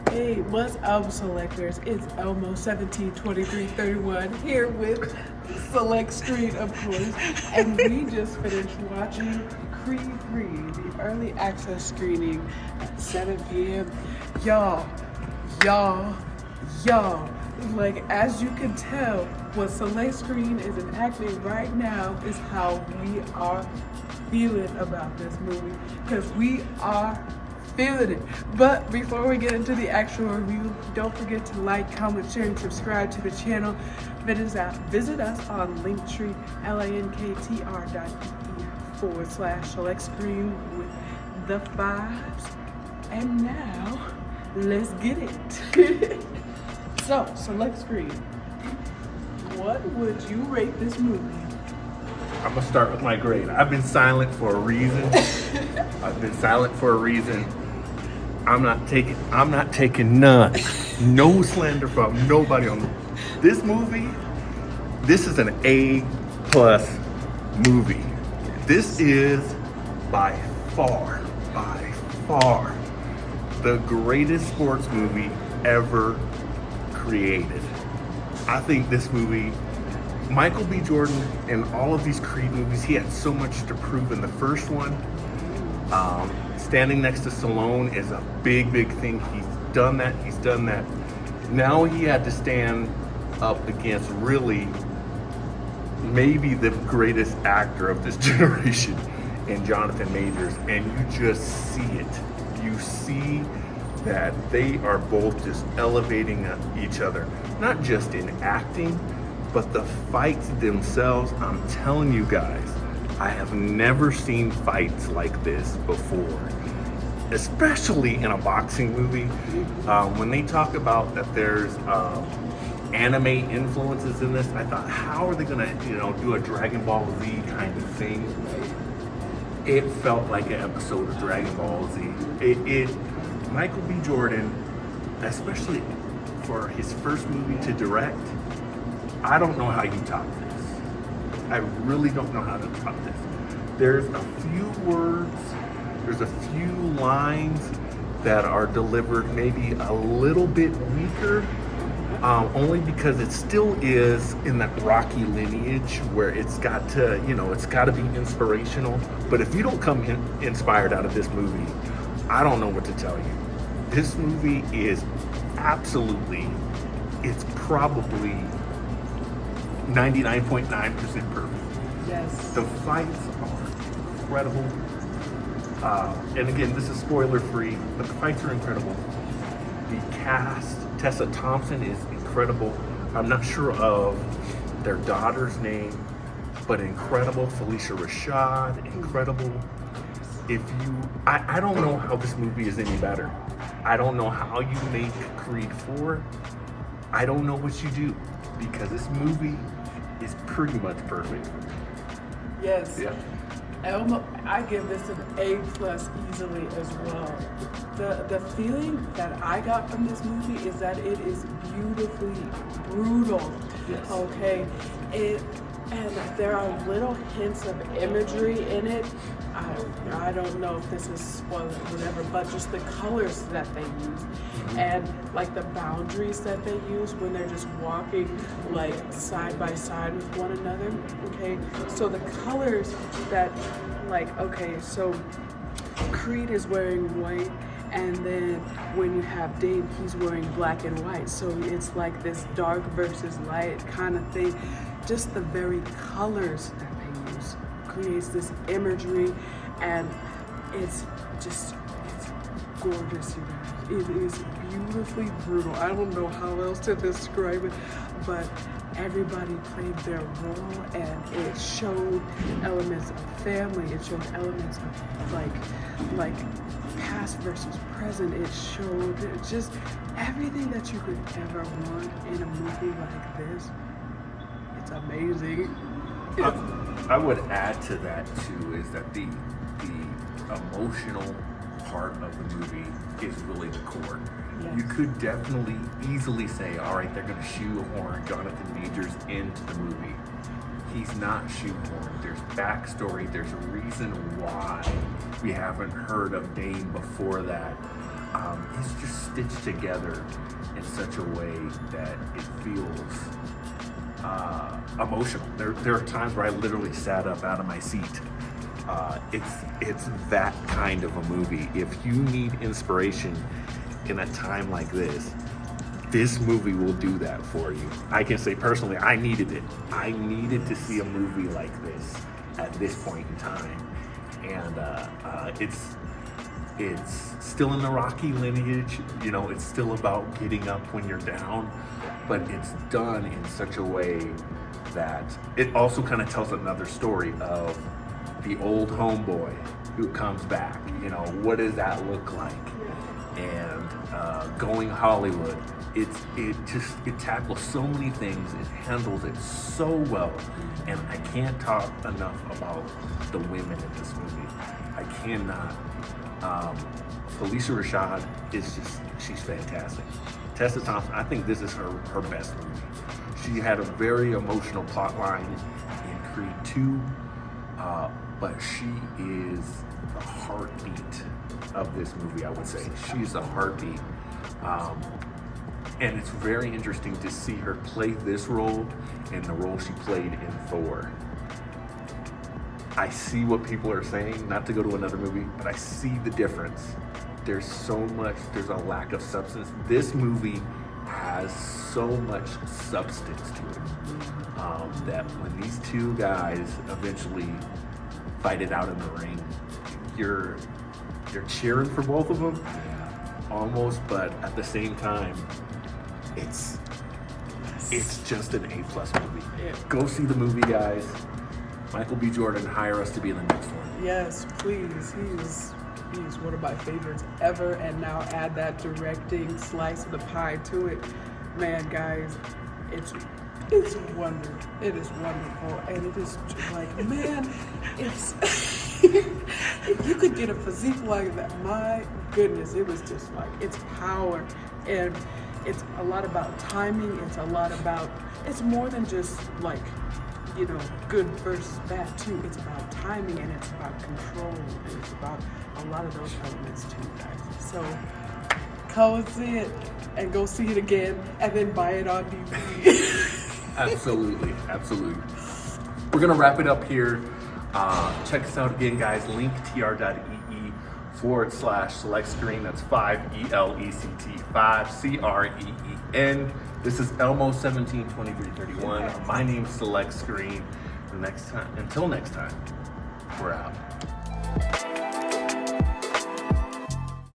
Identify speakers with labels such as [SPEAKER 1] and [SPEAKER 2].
[SPEAKER 1] Hey, what's up, selectors? It's Elmo172331 here with Select Street, of course, and we just finished watching Creed 3, the early access screening at 7 p.m. Y'all, like, as you can tell, what Select Screen is enacting right now is how we are feeling about this movie, because we are feeling it. But before we get into the actual review, don't forget to like, comment, share, and subscribe to the channel. Visit us on Linktree, linktr.ee/select screen with the vibes. And now, let's get it. So, Select Screen, what would you rate this movie?
[SPEAKER 2] I'm gonna start with my grade. I've been silent for a reason. I'm not taking none. No slander from nobody on this movie. This is an A+ movie. This is by far the greatest sports movie ever created. I think this movie, Michael B. Jordan, in all of these Creed movies, he had so much to prove in the first one. Standing next to Stallone is a big thing. He's done that. Now he had to stand up against really maybe the greatest actor of this generation in Jonathan Majors, and you just see it. You see that they are both just elevating each other, not just in acting, but the fights themselves. I'm telling you guys, I have never seen fights like this before, especially in a boxing movie. When they talk about that there's anime influences in this, I thought, how are they gonna, do a Dragon Ball Z kind of thing? It felt like an episode of Dragon Ball Z. Michael B. Jordan, especially for his first movie to direct, I don't know how you top this. I really don't know how to top this. There's a few words, there's a few lines that are delivered maybe a little bit weaker, only because it still is in that Rocky lineage where it's got to, it's got to be inspirational. But if you don't come inspired out of this movie, I don't know what to tell you. This movie is it's probably 99.9% perfect.
[SPEAKER 1] Yes.
[SPEAKER 2] The fights are incredible. And again, this is spoiler free, but the fights are incredible. The cast, Tessa Thompson is incredible. I'm not sure of their daughter's name, but incredible. Felicia Rashad, incredible. I don't know how this movie is any better. I don't know how you make Creed 4. I don't know what you do, because this movie is pretty much perfect.
[SPEAKER 1] Yes.
[SPEAKER 2] Yeah.
[SPEAKER 1] Elmo, I give this an A+ easily as well. The feeling that I got from this movie is that it is beautifully brutal.
[SPEAKER 2] Yes.
[SPEAKER 1] Okay. And there are little hints of imagery in it. I don't know if this is spoiler or whatever, but just the colors that they use, and like the boundaries that they use when they're just walking like side by side with one another. Okay, so the colors that, so Creed is wearing white, and then when you have Dave, he's wearing black and white. So it's like this dark versus light kind of thing. Just the very colors that they use creates this imagery, and it's gorgeous, you guys. It is beautifully brutal. I don't know how else to describe it, but everybody played their role, and it showed elements of family. It showed elements of like past versus present. It showed just everything that you could ever want in a movie like this. It's amazing.
[SPEAKER 2] I would add to that too, is that the emotional part of the movie is really the core.
[SPEAKER 1] Yes.
[SPEAKER 2] You could definitely easily say, all right, they're going to shoehorn Jonathan Majors into the movie. He's not shoehorned. There's backstory. There's a reason why
[SPEAKER 3] we haven't heard of Dane before that. It's just stitched together in such a way that it feels emotional. There are times where I literally sat up out of my seat. It's that kind of a movie. If you need inspiration in a time like this movie will do that for you. I can say personally, I needed it. I needed to see a movie like this at this point in time, and it's still in the Rocky lineage. You know, it's still about getting up when you're down, but it's done in such a way that it also kind of tells another story of the old homeboy who comes back. You know, what does that look like? And going Hollywood, it tackles so many things. It handles it so well, and I can't talk enough about the women in this movie. I cannot. Felicia Rashad she's fantastic. Tessa Thompson, I think this is her best movie. She had a very emotional plot line in Creed 2, but she is the heartbeat of this movie, I would say. She's the heartbeat. And it's very interesting to see her play this role and the role she played in Thor. I see what people are saying, not to go to another movie, but I see the difference. There's a lack of substance. This movie has so much substance to it that when these two guys eventually fight it out in the ring, you're cheering for both of them, almost, but at the same time, it's just an A+ movie.
[SPEAKER 1] Yeah.
[SPEAKER 3] Go see the movie, guys. Michael B. Jordan, hire us to be in the next one.
[SPEAKER 1] Yes, please. He's one of my favorites ever, and now add that directing slice of the pie to it. Man, guys, it's wonderful. It is wonderful, and it is like, man, if you could get a physique like that, my goodness, it was just like, it's power, and it's a lot about timing. It's more than just like, you know, good versus bad too. It's about timing, and it's about control, and it's about a lot of those elements too, guys. So come see it and go see it again, and then buy it on DVD.
[SPEAKER 3] Absolutely. We're gonna wrap it up here. Check us out again, guys. linktr.ee/select screen. That's 5ELECT 5CREEN. This is Elmo 172331. My name's Select Screen. Until next time, we're out.